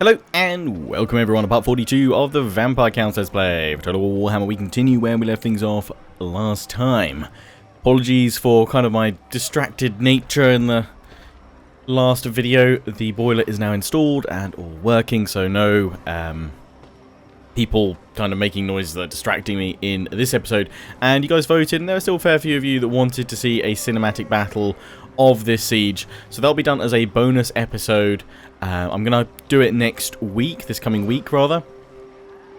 Hello and welcome everyone to part 42 of the Vampire Count Let's Play. For Total Warhammer, we continue where we left things off last time. Apologies for kind of my distracted nature in the last video. The boiler is now installed and all working, so no people kind of making noises that are distracting me in this episode. And you guys voted, and there are still a fair few of you that wanted to see a cinematic battle of this siege, so that'll be done as a bonus episode. I'm gonna do it next week, this coming week rather,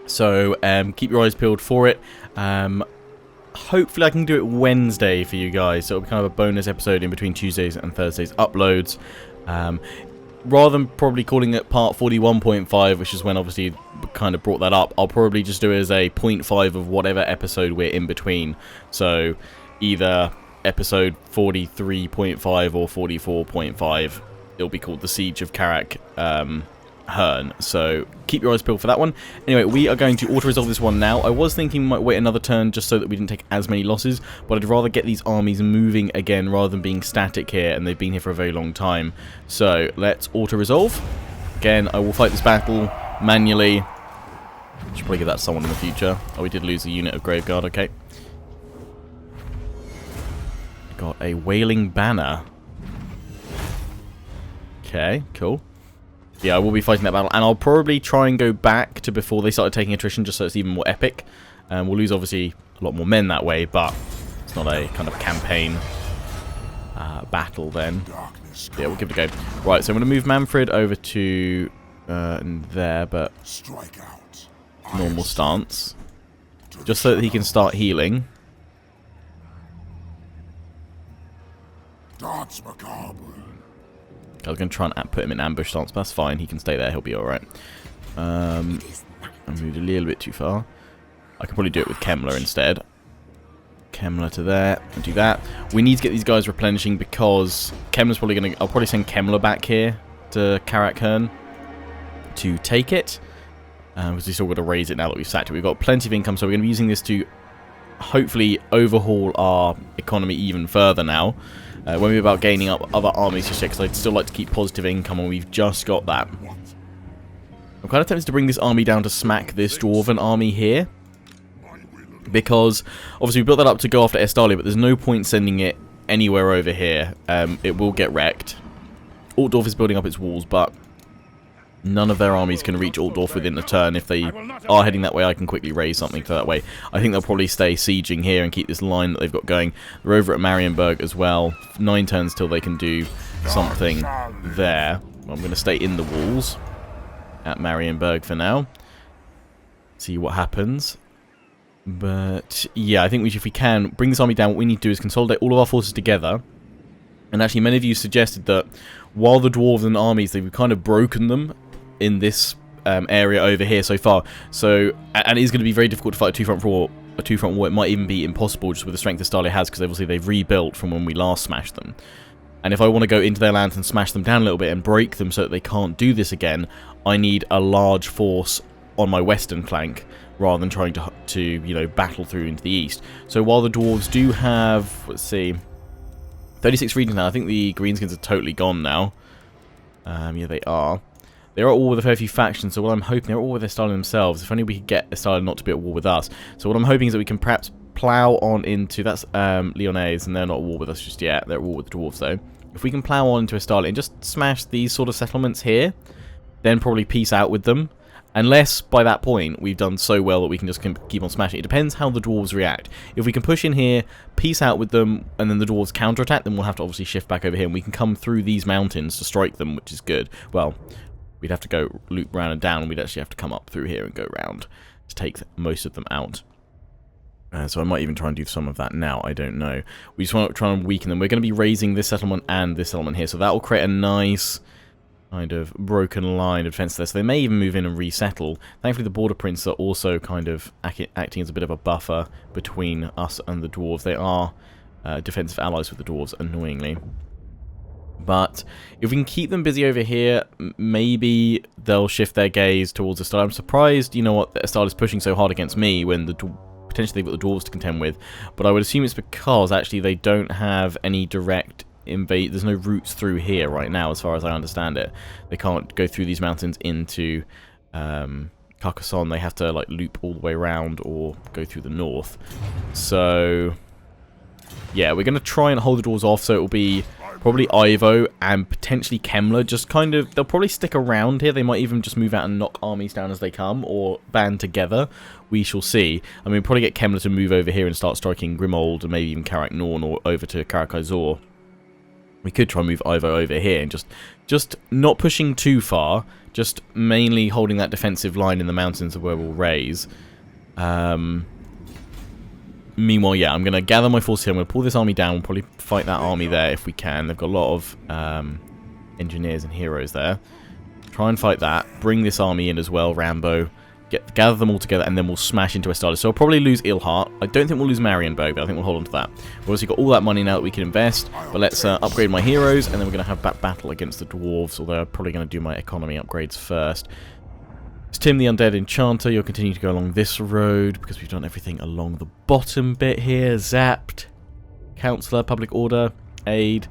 so keep your eyes peeled for it. Hopefully I can do it Wednesday for you guys, so it'll be kind of a bonus episode in between Tuesdays and Thursdays uploads, rather than probably calling it part 41.5, which is when obviously kind of brought that up. I'll probably just do it as a 0.5 of whatever episode we're in between, so either episode 43.5 or 44.5. It'll be called the Siege of Karak Hern, so keep your eyes peeled for that one. Anyway, we are going to auto-resolve this one now. I was thinking we might wait another turn just so that we didn't take as many losses, but I'd rather get these armies moving again rather than being static here, and they've been here for a very long time. So let's auto-resolve. Again, I will fight this battle manually. Should probably give that to someone in the future. Oh, we did lose a unit of Graveguard, okay. Got a Wailing Banner. Okay, cool. Yeah, I will be fighting that battle, and I'll probably try and go back to before they started taking attrition, just so it's even more epic. We'll lose, obviously, a lot more men that way, but it's not a kind of campaign battle then. Yeah, we'll give it a go. Right, so I'm going to move Mannfred over to there, but normal stance, just so that he can start healing. I was going to try and put him in ambush stance, but that's fine. He can stay there. He'll be alright. I moved a little bit too far. I could probably do it with Kemmler instead. Kemmler to there, and do that. We need to get these guys replenishing because Kemmler's probably going to... I'll probably send Kemmler back here to Karak Hern to take it. Because we still got to raise it now that we've sacked it. We've got plenty of income, so we're going to be using this to hopefully overhaul our economy even further now. When we're about gaining up other armies just yet, because I'd still like to keep positive income, and we've just got that. I'm kind of tempted to bring this army down to smack this Dwarven army here, because obviously we built that up to go after Estalia, but there's no point sending it anywhere over here. It will get wrecked. Altdorf is building up its walls, but none of their armies can reach Altdorf within a turn. If they are heading that way, I can quickly raise something for that way. I think they'll probably stay sieging here and keep this line that they've got going. They're over at Marienburg as well. 9 turns till they can do something there. Well, I'm going to stay in the walls at Marienburg for now. See what happens. But yeah, I think if we can bring this army down, what we need to do is consolidate all of our forces together. And actually, many of you suggested that while the Dwarven armies, they've kind of broken them in this area over here so far. So, and it is going to be very difficult to fight a two-front war. It might even be impossible just with the strength that Estalia has, because obviously they've rebuilt from when we last smashed them. And if I want to go into their lands and smash them down a little bit and break them so that they can't do this again, I need a large force on my western flank rather than trying to you know, battle through into the east. So while the Dwarves do have, let's see, 36 regions now. I think the Greenskins are totally gone now. Yeah, they are. They are at war with a fair few factions, so what I'm hoping, they're at war with Estalia themselves. If only we could get Estalia not to be at war with us. So what I'm hoping is that we can perhaps plough on into... That's Lyonnais, and they're not at war with us just yet. They're at war with the Dwarves, though. If we can plough on into Estalia and just smash these sort of settlements here, then probably peace out with them. Unless, by that point, we've done so well that we can just keep on smashing. It depends how the Dwarves react. If we can push in here, peace out with them, and then the Dwarves counterattack, then we'll have to obviously shift back over here, and we can come through these mountains to strike them, which is good. Well, we'd have to go loop around and down, and we'd actually have to come up through here and go round to take most of them out. So I might even try and do some of that now, I don't know. We just want to try and weaken them. We're going to be raising this settlement and this settlement here, so that will create a nice kind of broken line of defense there, so they may even move in and resettle. Thankfully the Border Prince are also kind of acting as a bit of a buffer between us and the Dwarves. They are defensive allies with the Dwarves, annoyingly. But if we can keep them busy over here, maybe they'll shift their gaze towards Estalia. I'm surprised, you know what, that Estalia is pushing so hard against me when potentially they've got the Dwarves to contend with, but I would assume it's because actually they don't have any direct invade. There's no routes through here right now, as far as I understand it. They can't go through these mountains into Carcassonne. They have to like loop all the way around or go through the north. So yeah, we're going to try and hold the doors off, so it will be probably Ivo and potentially Kemmler. Just kind of, they'll probably stick around here. They might even just move out and knock armies down as they come, or band together. We shall see. I mean, we'll probably get Kemmler to move over here and start striking Grimold, and maybe even Karak Norn, or over to Karakazor. We could try and move Ivo over here, and just not pushing too far, just mainly holding that defensive line in the mountains where we'll raise. Meanwhile, yeah, I'm going to gather my forces here. I'm going to pull this army down. We'll probably fight that army there if we can. They've got a lot of engineers and heroes there. Try and fight that. Bring this army in as well, Rambo. Gather them all together, and then we'll smash into Estalis. So I'll probably lose Ilhart. I don't think we'll lose Marienburg, but I think we'll hold on to that. We've obviously got all that money now that we can invest, but let's upgrade my heroes, and then we're going to have that battle against the dwarves, although I'm probably going to do my economy upgrades first. It's Tim the Undead Enchanter. You'll continue to go along this road, because we've done everything along the bottom bit here. Zapped. Counselor, Public Order, Aid,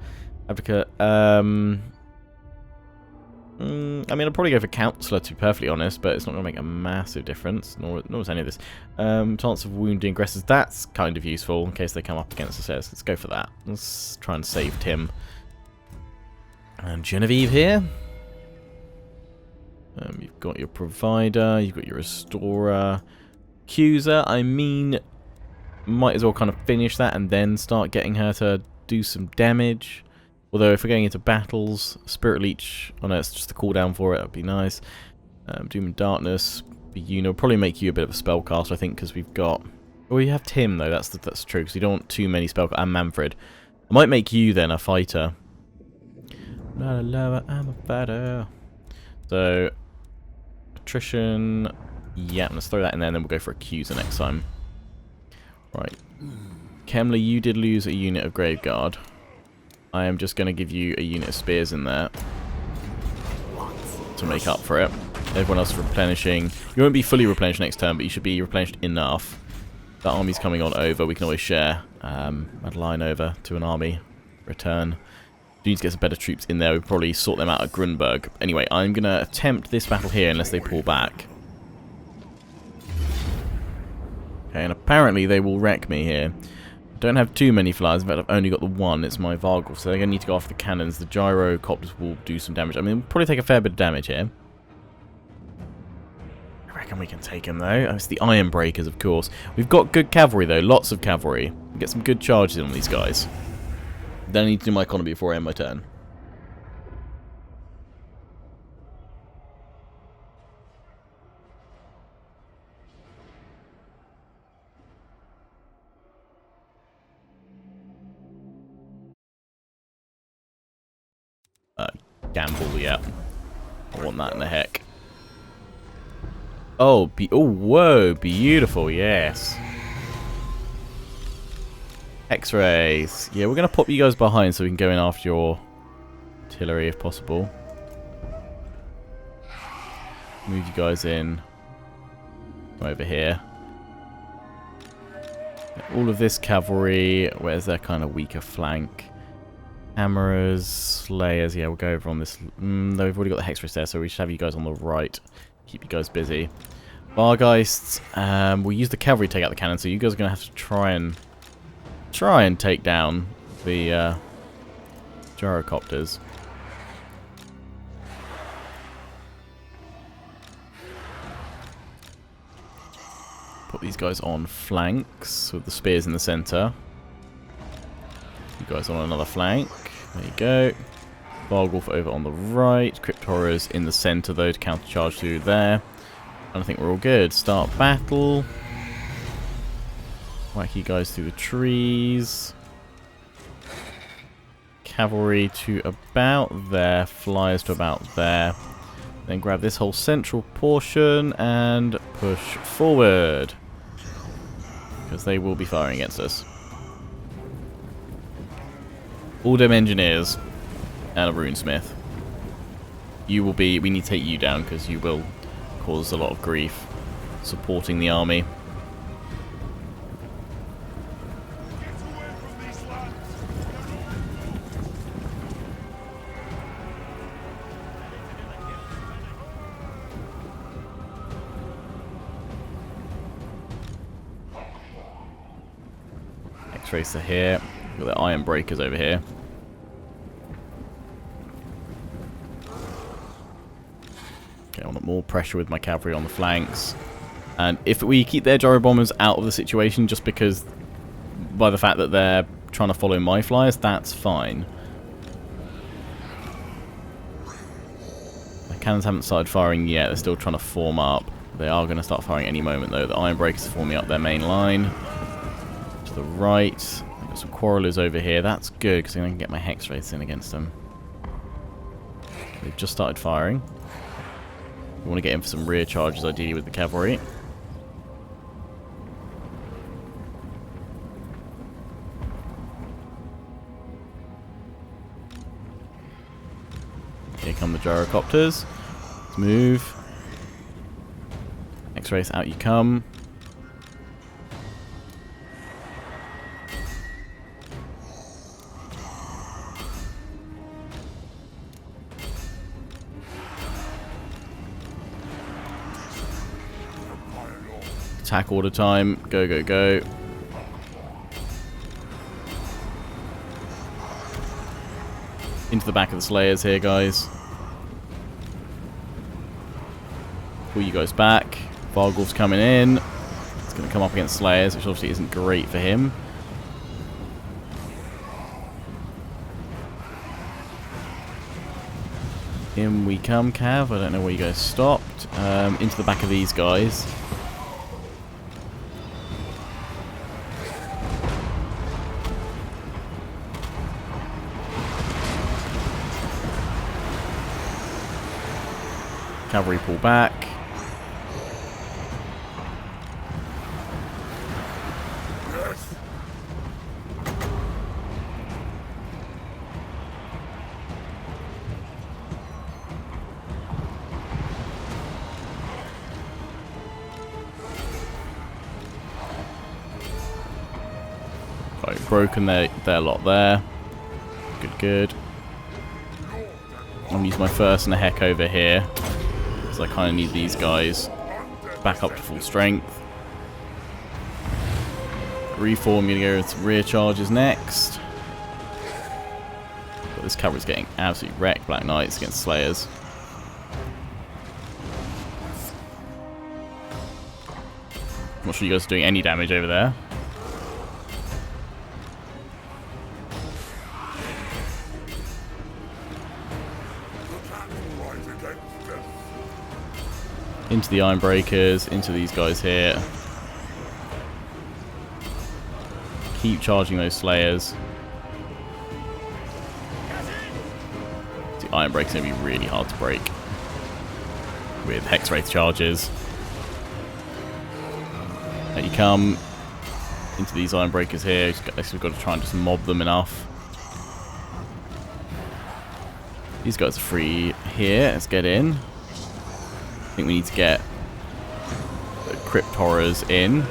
Advocate. I mean, I'll probably go for Counselor, to be perfectly honest, but it's not going to make a massive difference, nor is any of this. Chance of wounding aggressors, that's kind of useful in case they come up against us. Let's go for that. Let's try and save Tim. And Genevieve here. You've got your Provider, you've got your Restorer. Accuser, I mean, might as well kind of finish that and then start getting her to do some damage. Although if we're going into battles, Spirit Leech, oh no, it's just the cooldown for it, that'd be nice. Doom and Darkness, we'll probably make you a bit of a spellcaster, I think, because we've got... Oh, you have Tim, though, that's true, because you don't want too many spellcasters, and Mannfred. I might make you, then, a fighter. Not a lover, I'm a fighter. So, Attrition, yeah, let's throw that in there, and then we'll go for Accuser next time. Right. Kemmler, you did lose a unit of Graveguard. I am just going to give you a unit of spears in there to make up for it. Everyone else is replenishing. You won't be fully replenished next turn, but you should be replenished enough. That army's coming on over. We can always share. Add a line over to an army. Return. Do need to get some better troops in there. We'll probably sort them out at Grunberg. Anyway, I'm going to attempt this battle here unless they pull back. Okay, and apparently they will wreck me here. Don't have too many flyers. In fact, I've only got the one. It's my Vargul, so they're going to need to go after the cannons. The gyrocopters will do some damage. I mean, we'll probably take a fair bit of damage here. I reckon we can take them, though. Oh, it's the Iron Breakers, of course. We've got good cavalry, though. Lots of cavalry. We get some good charges in on these guys. Then I need to do my economy before I end my turn. Gamble, yeah. I want that in the heck. Oh, oh, whoa, beautiful, yes. X-rays. Yeah, we're going to pop you guys behind so we can go in after your artillery if possible. Move you guys in. Come over here. All of this cavalry, where's their kind of weaker flank? Hammerers, Slayers, yeah, we'll go over on this. No, we've already got the Hexpress there, so we should have you guys on the right. Keep you guys busy. Bargeists, we'll use the cavalry to take out the cannon, so you guys are going to have to try and take down the gyrocopters. Put these guys on flanks with the spears in the centre. You guys on another flank. There you go. Vargulf over on the right. Crypt Horrors in the centre, though, to countercharge through there. And I think we're all good. Start battle. Whack you guys through the trees. Cavalry to about there. Flyers to about there. Then grab this whole central portion and push forward. Because they will be firing against us. All them engineers and a runesmith. You will be... We need to take you down because you will cause a lot of grief supporting the army. X-Rays are here. We've got the iron breakers over here. Okay, I want more pressure with my cavalry on the flanks. And if we keep their gyro bombers out of the situation just because by the fact that they're trying to follow my flyers, that's fine. The cannons haven't started firing yet. They're still trying to form up. They are going to start firing any moment, though. The iron breakers are forming up their main line. To the right. I've got some quarrelers over here. That's good, because then I can get my hex wraiths in against them. They've just started firing. We want to get in for some rear charges, ideally, with the cavalry. Here come the gyrocopters. Let's move. X-rays, out you come. Attack order time. Go, go, go. Into the back of the Slayers here, guys. Pull you guys back. Vargulf's coming in. It's going to come up against Slayers, which obviously isn't great for him. In we come, Cav. I don't know where you guys stopped. Into the back of these guys. Cavalry pull back. Right, broken their lot there. Good, good. I'm gonna use my first and a heck over here. I kind of need these guys back up to full strength. Reform, gonna go with rear charges next. But this cavalry's getting absolutely wrecked, Black Knights against Slayers. I'm not sure you guys are doing any damage over there. Into the iron breakers, into these guys here. Keep charging those Slayers. The iron breakers are going to be really hard to break with Hex Wraith charges. There you come. Into these iron breakers here. We've got to try and just mob them enough. These guys are free here. Let's get in. I think we need to get the Crypt Horrors in.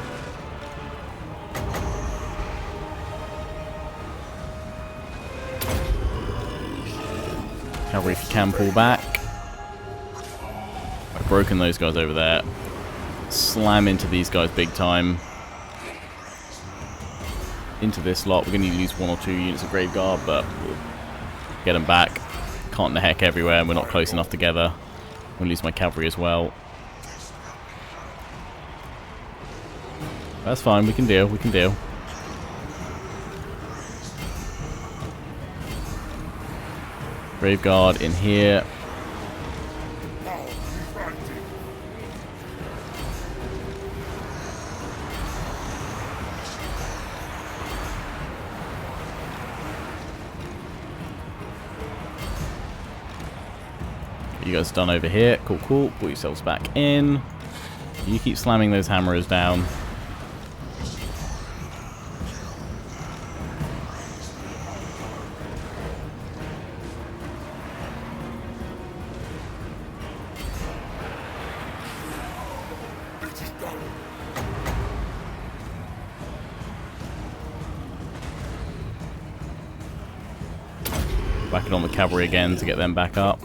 Cavalry, if you can, pull back. I've broken those guys over there. Slam into these guys big time. Into this lot. We're going to need to use 1 or 2 units of Grave Guard, but we'll get them back. Can't the heck everywhere, and we're not close enough together. I'm going to lose my cavalry as well. That's fine, we can deal, we can deal. Grave Guard in here. You guys are done over here. Cool, cool. Put yourselves back in. You keep slamming those hammerers down. Whacking on the cavalry again to get them back up.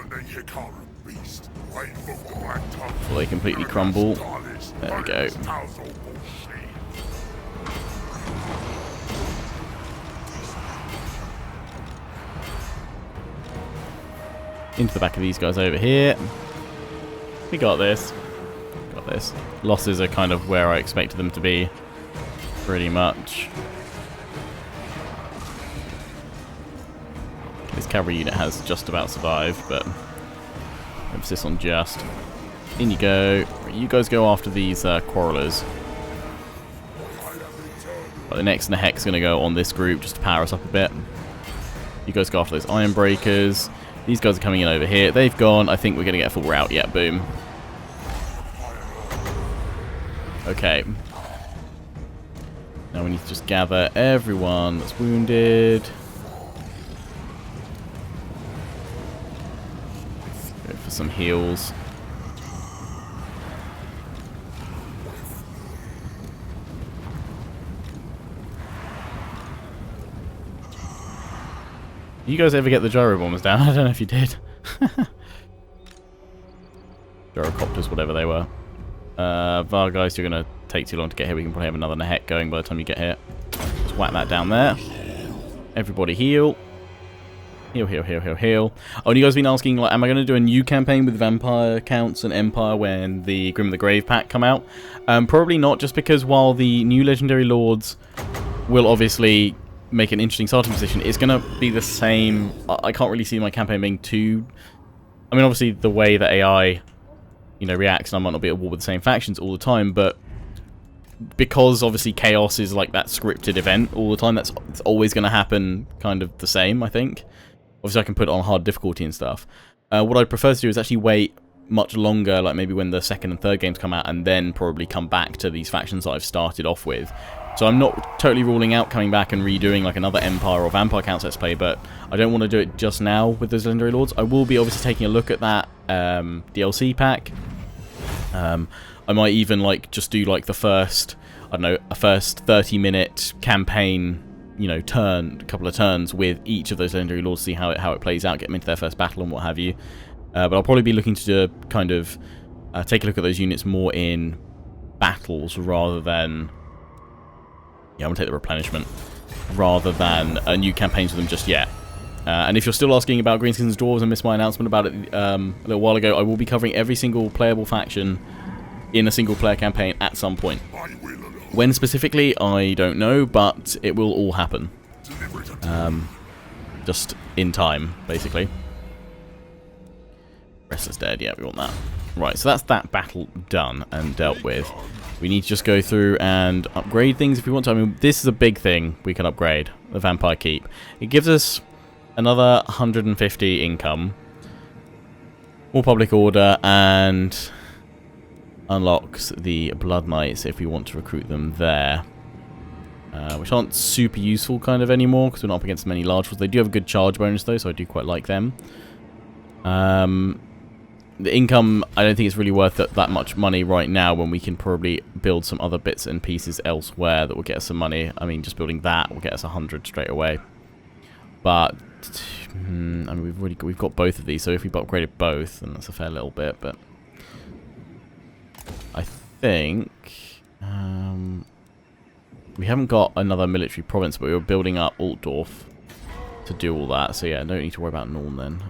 Before they completely crumble. There we go. into the back of these guys over here. We got this. Got this. Losses are kind of where I expected them to be, pretty much. This cavalry unit has just about survived, but emphasis on just. In you go. You guys go after these quarrelers. But the next and the hex is going to go on this group just to power us up a bit. You guys go after those iron breakers. These guys are coming in over here. They've gone. I think we're going to get a full rout. Yeah, boom. Okay. Now we need to just gather everyone that's wounded. Go for some heals. You guys ever get the gyro bombers down? I don't know if you did. Gyrocopters, whatever they were. Vargeist, you're going to take too long to get here. We can probably have another Nahek going by the time you get here. Just whack that down there. Everybody heal. Heal, heal, heal, heal, heal. Oh, and you guys have been asking, like, am I going to do a new campaign with Vampire Counts and Empire when the Grim of the Grave pack come out? Probably not, just because while the new Legendary Lords will obviously make an interesting starting position, it's going to be the same. I can't really see my campaign being too... I mean, obviously, the way that AI, you know, reacts, and I might not be at war with the same factions all the time, but because, obviously, chaos is like that scripted event all the time, it's always going to happen kind of the same, I think. Obviously, I can put it on hard difficulty and stuff. What I'd prefer to do is actually wait much longer, like maybe when the second and third games come out, and then probably come back to these factions that I've started off with. So I'm not totally ruling out coming back and redoing like another Empire or Vampire Counts Let's Play, but I don't want to do it just now with those Legendary Lords. I will be obviously taking a look at that DLC pack. I might even like just do like the first, I don't know, a first 30-minute campaign, you know, a couple of turns with each of those Legendary Lords, see how it plays out, get them into their first battle and what have you. But I'll probably be looking to kind of take a look at those units more in battles rather than... Yeah, I'm going to take the replenishment rather than new campaigns with them just yet. And if you're still asking about Greenskins Dwarves and missed my announcement about it a little while ago, I will be covering every single playable faction in a single-player campaign at some point. When specifically, I don't know, but it will all happen. Just in time, basically. Restless Dead, yeah, we want that. Right, so that's that battle done and dealt with. We need to just go through and upgrade things if we want to. I mean, this is a big thing we can upgrade, the Vampire Keep. It gives us another 150 income, more public order, and unlocks the Blood Knights if we want to recruit them there. Which aren't super useful kind of anymore because we're not up against many large ones. They do have a good charge bonus though, so I do quite like them. The income, I don't think it's really worth that much money right now when we can probably build some other bits and pieces elsewhere that will get us some money. I mean, just building that will get us 100 straight away. But, I mean, we've got both of these, so if we've upgraded both, then that's a fair little bit, but... I think... we haven't got another military province, but we were building up Altdorf to do all that, so yeah, don't need to worry about Norn then.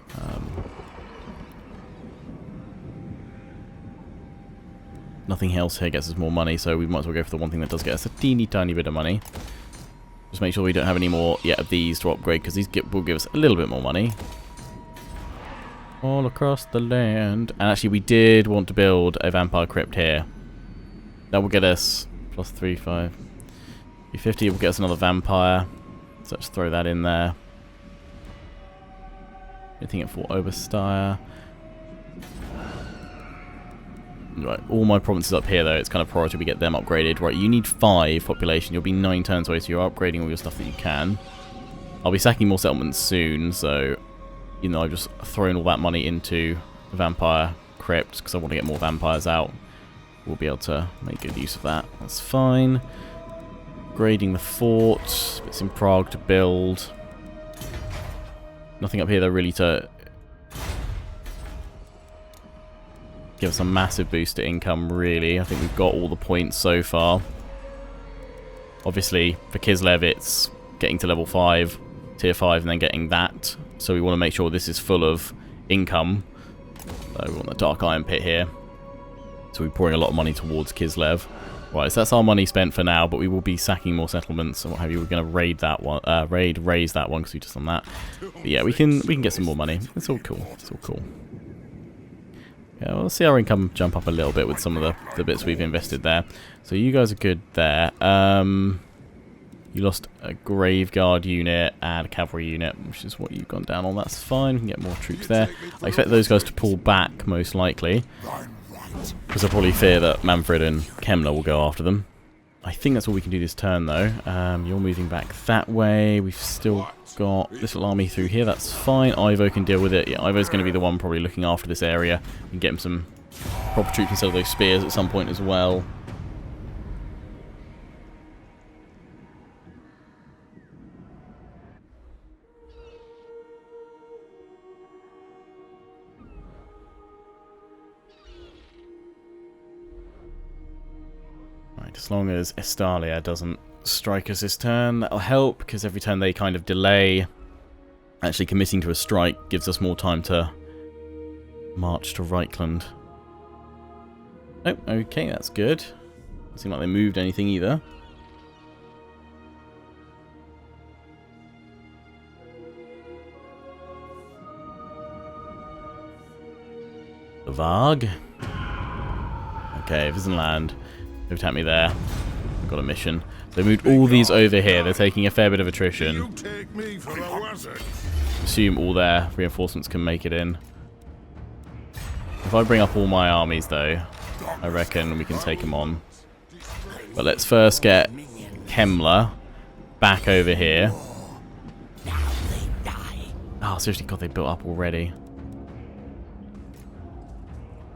Nothing else here gets us more money, so we might as well go for the one thing that does get us a teeny tiny bit of money. Just make sure we don't have any more yet of these to upgrade, because these will give us a little bit more money. All across the land. And actually we did want to build a vampire crypt here. That will get us plus 3, 5. 350 will get us another vampire. So let's throw that in there. Anything at Fort Oberstyre. Right, all my provinces up here though, it's kind of priority we get them upgraded. Right, you need 5 population, you'll be 9 turns away, so you're upgrading all your stuff that you can. I'll be sacking more settlements soon, so, you know, I've just thrown all that money into the vampire crypt, because I want to get more vampires out. We'll be able to make good use of that, that's fine. Grading the fort, bits in Prague to build. Nothing up here though really to give us a massive boost to income, really. I think we've got all the points so far. Obviously, for Kislev, it's getting to level 5, tier 5, and then getting that. So we want to make sure this is full of income. So we want the Dark Iron Pit here. So we're pouring a lot of money towards Kislev. Right, so that's our money spent for now, but we will be sacking more settlements and what have you. We're going to raid that one, raise that one because we just done that. But yeah, we can get some more money. It's all cool. It's all cool. Yeah, well, let's see our income jump up a little bit with some of the bits we've invested there. So you guys are good there. You lost a Graveguard unit and a Cavalry unit, which is what you've gone down on. That's fine. We can get more troops there. I expect those guys to pull back, most likely. Because I probably fear that Mannfred and Kemmler will go after them. I think that's all we can do this turn, though. You're moving back that way. We've still got this little army through here. That's fine. Ivo can deal with it. Yeah, Ivo's going to be the one probably looking after this area. We can get him some proper troops instead of those spears at some point as well. As long as Estalia doesn't strike us this turn, that'll help, because every turn they kind of delay actually committing to a strike gives us more time to march to Reichland. Oh, okay, that's good. Doesn't seem like they moved anything either. The Varg. Okay, Visenland. They've attacked me there. I've got a mission. They moved all these over here. They're taking a fair bit of attrition. Assume all their reinforcements can make it in. If I bring up all my armies, though, I reckon we can take them on. But let's first get Kemmler back over here. Oh, seriously, God, they built up already.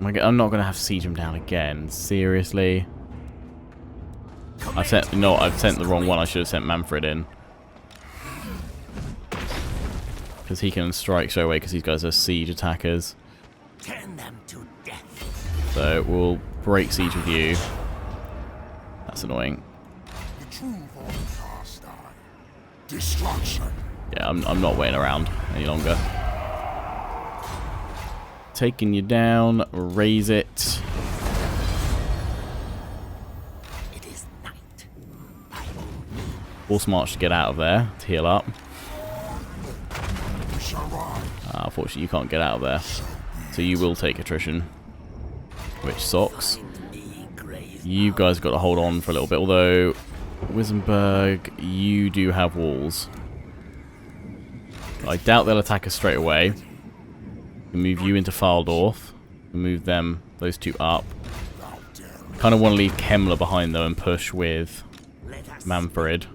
I'm not going to have to siege them down again. Seriously? I've sent the wrong one. I should have sent Mannfred in. Because he can strike straight away because these guys are siege attackers. So we'll break siege with you. That's annoying. Yeah, I'm not waiting around any longer. Taking you down, raise it. Force march to get out of there, to heal up. Unfortunately, you can't get out of there. So you will take attrition. Which sucks. You guys have got to hold on for a little bit. Although, Wissenberg, you do have walls. I doubt they'll attack us straight away. We'll move you into Faldorf. We'll move them, those two up. Kind of want to leave Kemmler behind though and push with Mannfred.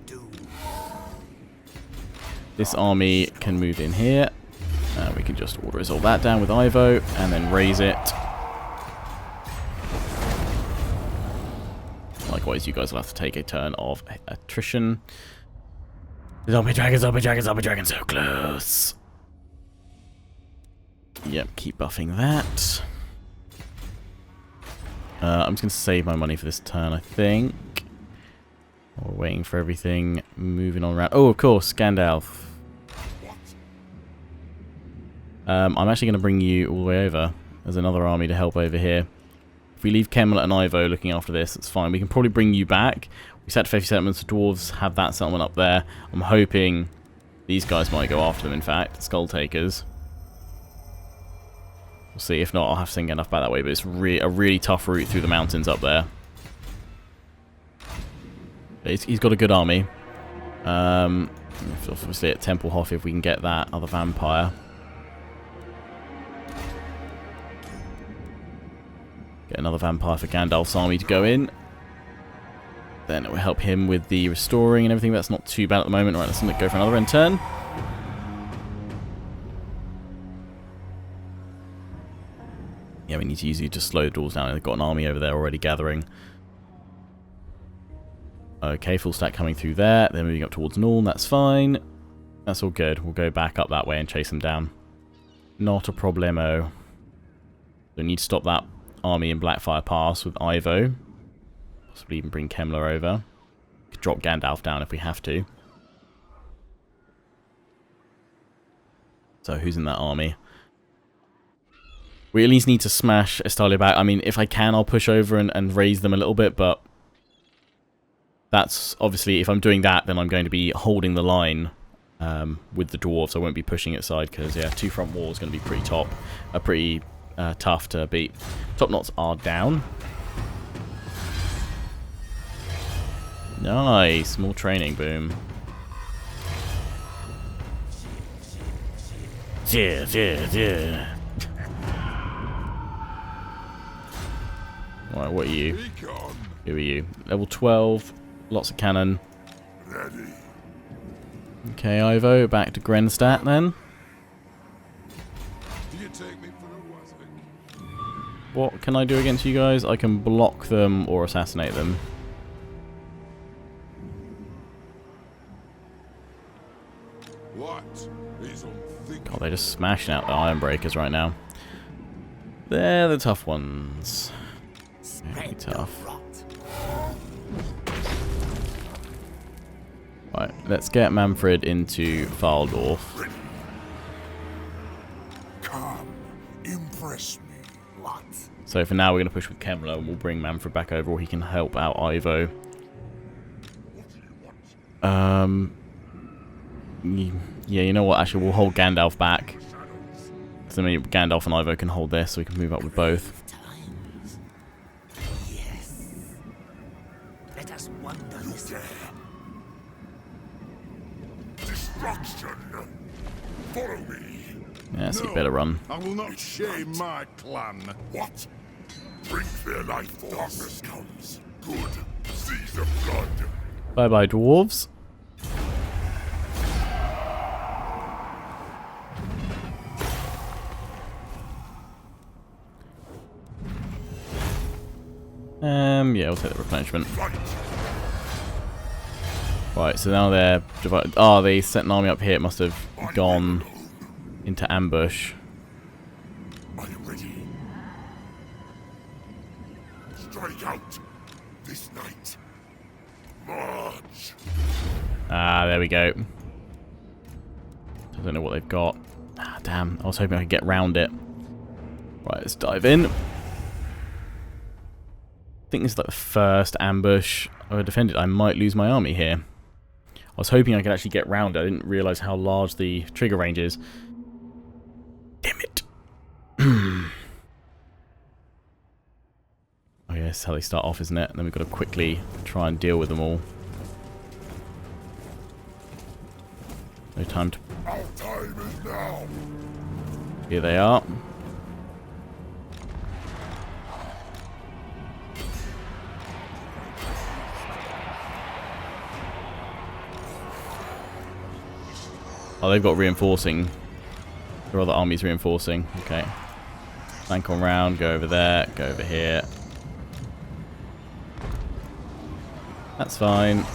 This army can move in here. We can just order resolve that down with Ivo and then raise it. Likewise, you guys will have to take a turn of attrition. Zombie dragon, zombie dragon, zombie dragon, so close. Yep, keep buffing that. I'm just going to save my money for this turn, I think. We're waiting for everything moving on around. Oh, of course, Gandalf. I'm actually going to bring you all the way over. There's another army to help over here. If we leave Kemmler and Ivo looking after this, it's fine. We can probably bring you back. We set 50 settlements. The dwarves have that settlement up there. I'm hoping these guys might go after them, in fact. Skull Takers. We'll see. If not, I'll have to send Gandalf back that way. But it's a really tough route through the mountains up there. He's got a good army. Obviously at Templehof, if we can get that other vampire. Get another vampire for Gandalf's army to go in. Then it will help him with the restoring and everything. That's not too bad at the moment. Alright, let's go for another end turn. Yeah, we need to use you to slow the doors down. They've got an army over there already gathering. Okay, full stack coming through there. They're moving up towards Norn. That's fine. That's all good. We'll go back up that way and chase them down. Not a problemo. We need to stop that army in Blackfire Pass with Ivo. Possibly even bring Kemmler over. Could drop Gandalf down if we have to. So who's in that army? We at least need to smash Estalia back. I mean, if I can, I'll push over and raise them a little bit, but that's obviously, if I'm doing that, then I'm going to be holding the line with the dwarves. I won't be pushing it aside because, yeah, 2 front walls is going to be pretty tough to beat. Top knots are down. Nice, more training, boom. Yeah. Alright, what are you? Who are you? Level 12, lots of cannon. Ready. Okay, Ivo, back to Grenstadt then. You take me for a wasp. What can I do against you guys? I can block them or assassinate them. What is unthinkable? God, they're just smashing out the iron breakers right now. They're the tough ones. Very tough. Right, let's get Mannfred into Faldorf. Come, impress me. What? So for now we're going to push with Kemmler and we'll bring Mannfred back over, or he can help out Ivo. Yeah, you know what, actually we'll hold Gandalf back. So maybe Gandalf and Ivo can hold this so we can move up with both. Yes. Let us wander this way. Destruction. Follow me. Yeah, so you better run. I will not shame my clan. What? Bring their light force. Darkness comes. Good. Seas of blood. Bye bye, dwarves. Yeah, we'll take the replenishment. Right, so now they're divided. Oh, they set an army up here. It must have gone into ambush. Are you ready? Strike out this night. March. Ah, there we go. I don't know what they've got. Ah, damn. I was hoping I could get round it. Right, let's dive in. I think this is like the first ambush I defended. I might lose my army here. I was hoping I could actually get round it. I didn't realise how large the trigger range is. Damn it. Oh yeah, that's how they start off, isn't it? And then we've got to quickly try and deal with them all. No time to... Our time is now. Here they are. Oh, they've got reinforcing. There are other armies reinforcing. Okay. Flank on round, go over there, go over here. That's fine.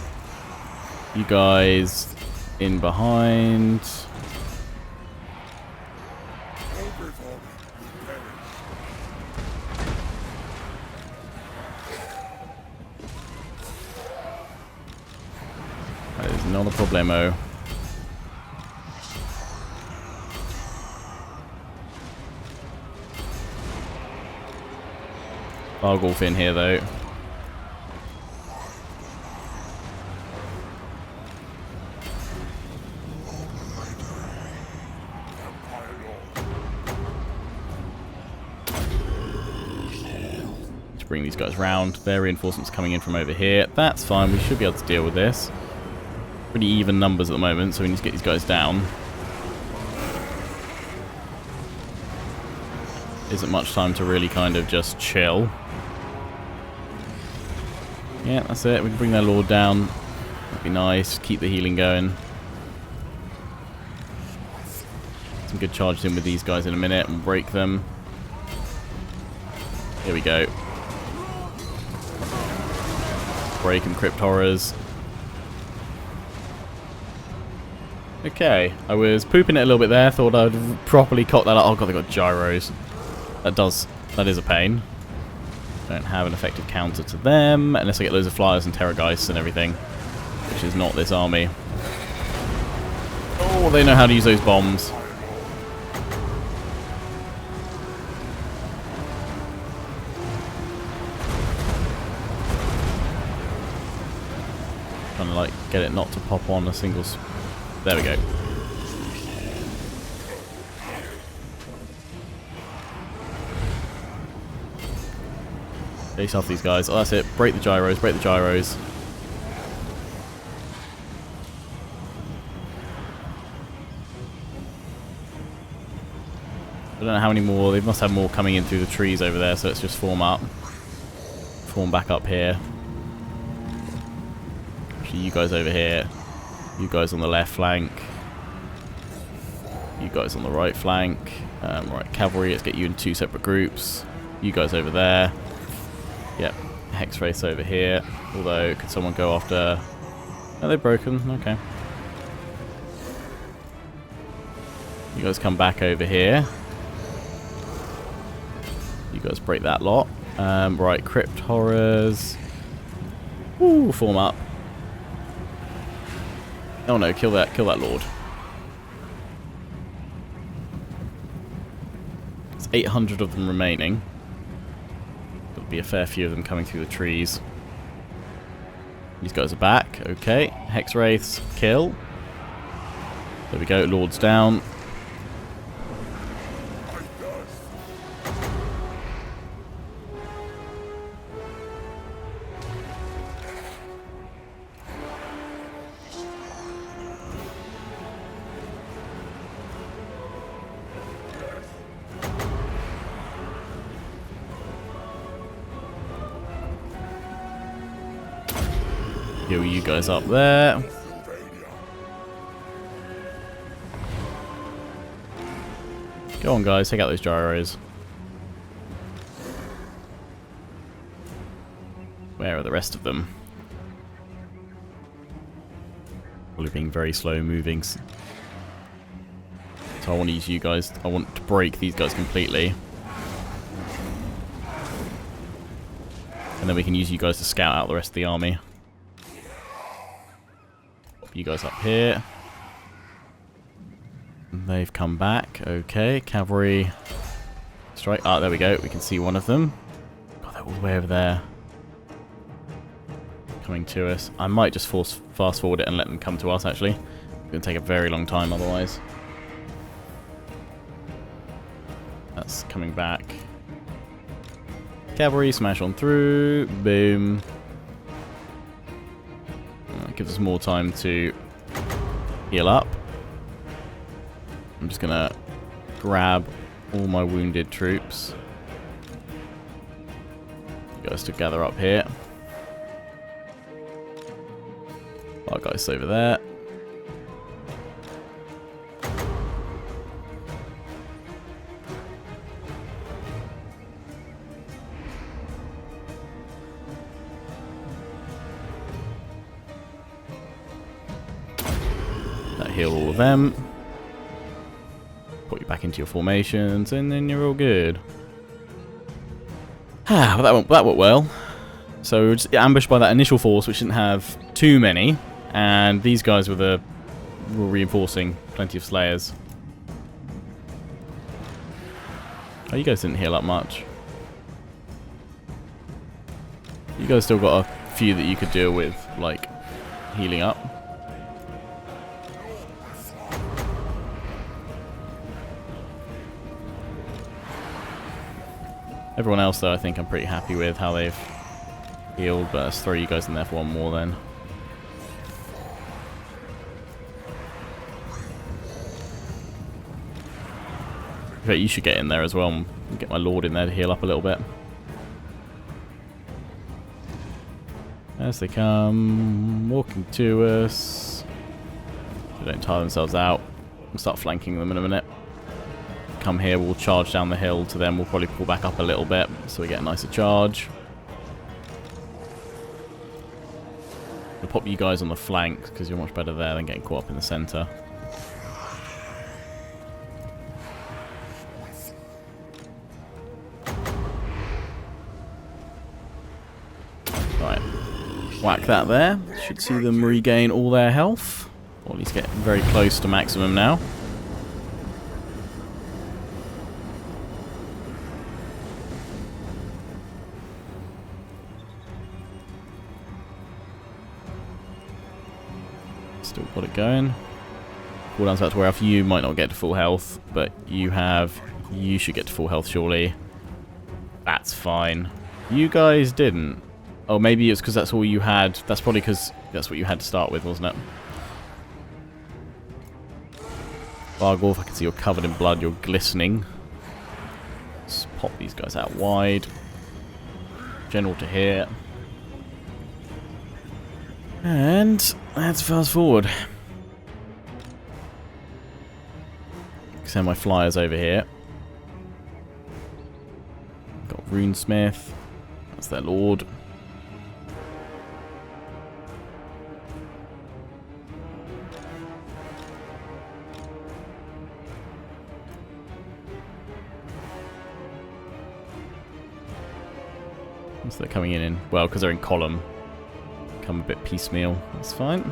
You guys in behind. That is not a problemo. Bargolf in here though. To bring these guys round. Their reinforcements coming in from over here. That's fine, we should be able to deal with this. Pretty even numbers at the moment, so we need to get these guys down. Isn't much time to really kind of just chill. Yeah, that's it. We can bring their lord down. That'd be nice. Keep the healing going. Some good charges in with these guys in a minute and break them. Here we go. Break them, Crypt Horrors. Okay, I was pooping it a little bit there. Thought I'd properly cock that up. Oh god, they got gyros. That is a pain. Don't have an effective counter to them unless I get loads of flyers and terrorgeists and everything, which is not this army. Oh, they know how to use those bombs. trying to like get it not to pop on a single... There we go. Chase off these guys. Oh, that's it. Break the gyros, break the gyros. I don't know how many more. They must have more coming in through the trees over there, so let's just form up. Form back up here. Actually, you guys over here. You guys on the left flank. You guys on the right flank. Right, cavalry, let's get you in 2 separate groups. You guys over there. Yep, Hex Wraiths over here. Although, could someone go after... Oh, they're broken. Okay. You guys come back over here. You guys break that lot. Right, Crypt Horrors. Woo, form up. Oh no, kill that Lord. There's 800 of them remaining. There'll be a fair few of them coming through the trees. These guys are back. Okay, Hex Wraiths, kill. There we go, Lord's down. Heal you guys up there. Go on, guys, take out those gyros. Where are the rest of them? Probably being very slow moving. So I want to use you guys. I want to break these guys completely. And then we can use you guys to scout out the rest of the army. You guys up here. They've come back. Okay, cavalry. Strike. Ah, there we go. We can see one of them. God, they're all the way over there. Coming to us. I might just fast forward it and let them come to us, actually. It's going to take a very long time otherwise. That's coming back. Cavalry, smash on through. Boom. Gives us more time to heal up. I'm just gonna grab all my wounded troops. You guys to gather up here. Our guys over there. Heal all of them. Put you back into your formations, and then you're all good. But that went well. So we were just ambushed by that initial force, which didn't have too many, and these guys were reinforcing plenty of slayers. Oh, you guys didn't heal up much. You guys still got a few that you could deal with, like healing up. Everyone else, though, I think I'm pretty happy with how they've healed, but let's throw you guys in there for one more then. I bet you should get in there as well and get my Lord in there to heal up a little bit. As they come, walking to us. They don't tire themselves out. We'll start flanking them in a minute. Come here, we'll charge down the hill to them. We'll probably pull back up a little bit so we get a nicer charge. We'll pop you guys on the flank because you're much better there than getting caught up in the centre. Right, whack that there. Should see them regain all their health, or at least get very close to maximum now. Still got it going. Cooldown's about to wear off. You might not get to full health, but you should get to full health surely. That's fine. You guys didn't. Oh, maybe it's because that's all you had. That's probably because that's what you had to start with, wasn't it? Bargolf, I can see you're covered in blood. You're glistening. Let's pop these guys out wide. General to here. And let's fast forward. Send my flyers over here. Got Runesmith. That's their lord. So they're coming in, well, because they're in column. Come a bit piecemeal. That's fine.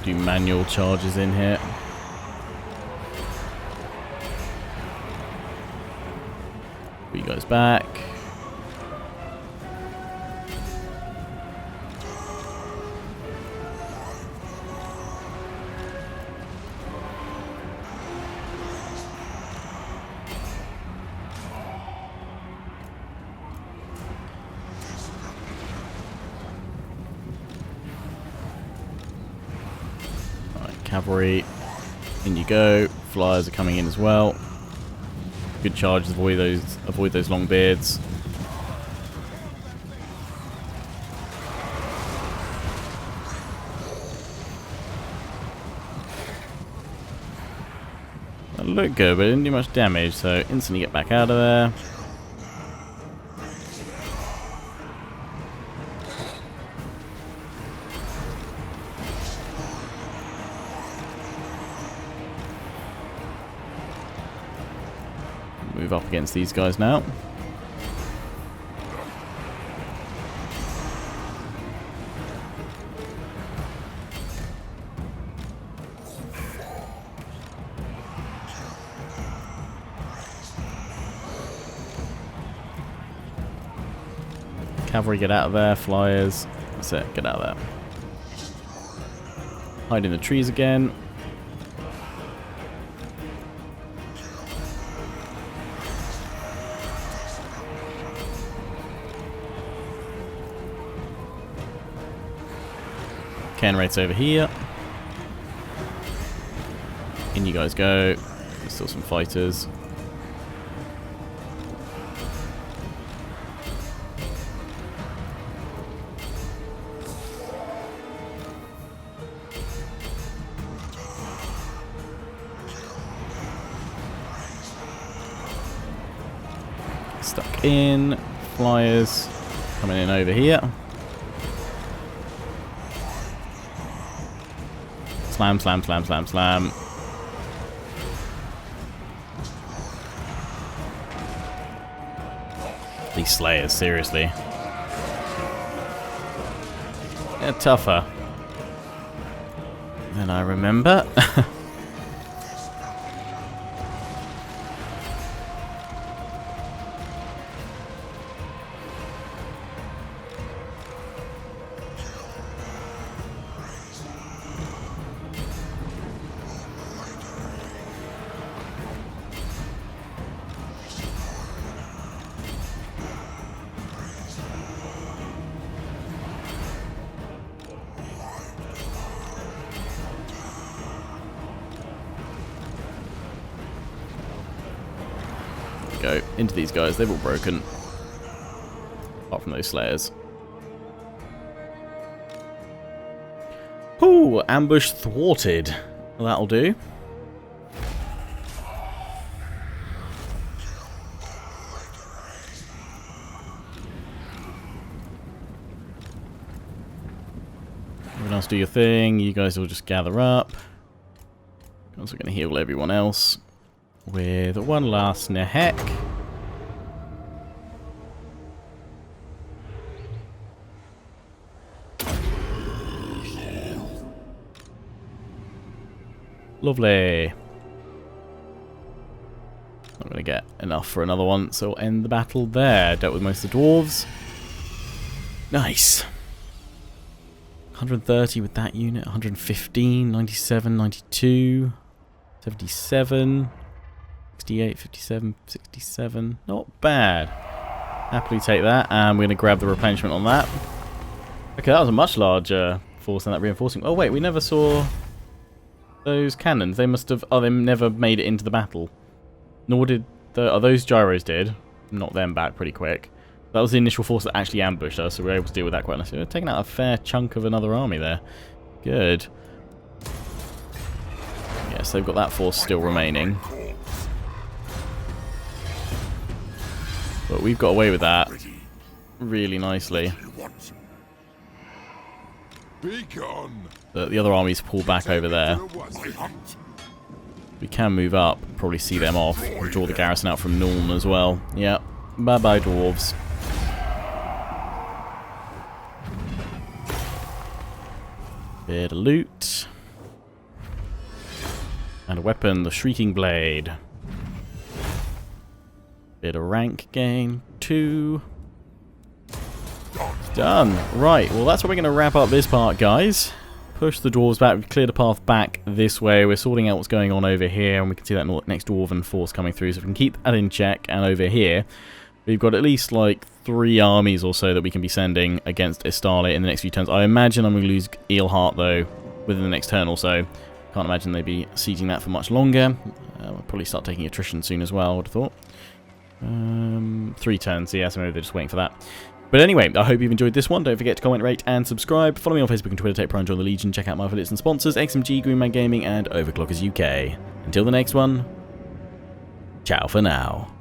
Do manual charges in here. Put you guys back. Cavalry, in you go. Flyers are coming in as well. Good charges. Avoid those long beards. That looked good, but it didn't do much damage, so instantly get back out of there. Move up against these guys now. Cavalry, get out of there. Flyers, that's it, get out of there. Hide in the trees again. Can rates over here. In you guys go. There's still some fighters. Stuck in. Flyers coming in over here. Slam, slam, slam, slam, slam. These Slayers, seriously. They're tougher than I remember. Go into these guys, they've all broken. Apart from those Slayers. Ooh, ambush thwarted. Well, that'll do. Everyone else do your thing, you guys will just gather up. Also going to heal everyone else with one last Nehek. Lovely. Not going to get enough for another one, so we'll end the battle there. Dealt with most of the dwarves. Nice. 130 with that unit, 115, 97, 92, 77, 68, 57, 67. Not bad. Happily take that, and we're going to grab the replenishment on that. Okay, that was a much larger force than that reinforcing. Oh wait, we never saw those cannons. They must have... Oh, they never made it into the battle. Nor did... those gyros did. Knocked them back pretty quick. That was the initial force that actually ambushed us, so we were able to deal with that quite nicely. We're taking out a fair chunk of another army there. Good. Yes, they've got that force still remaining. But we've got away with that really nicely. The other armies pull back over there. We can move up, probably see them off, and draw the garrison out from Nuln as well. Yep. Bye-bye, dwarves. Bit of loot. And a weapon, the Shrieking Blade. Bit of rank gain, 2. Done. Right, well that's where we're going to wrap up this part, guys. Push the dwarves back, we've cleared a path back this way. We're sorting out what's going on over here, and we can see that next dwarven force coming through. So if we can keep that in check, and over here, we've got at least like 3 armies or so that we can be sending against Istale in the next few turns. I imagine I'm going to lose Eelheart, though, within the next turn or so. Can't imagine they'd be sieging that for much longer. We'll probably start taking attrition soon as well, I would have thought. 3 turns, yeah, so maybe they're just waiting for that. But anyway, I hope you've enjoyed this one. Don't forget to comment, rate, and subscribe. Follow me on Facebook and Twitter, take pride and join the Legion. Check out my affiliates and sponsors, XMG, Greenman Gaming, and Overclockers UK. Until the next one, ciao for now.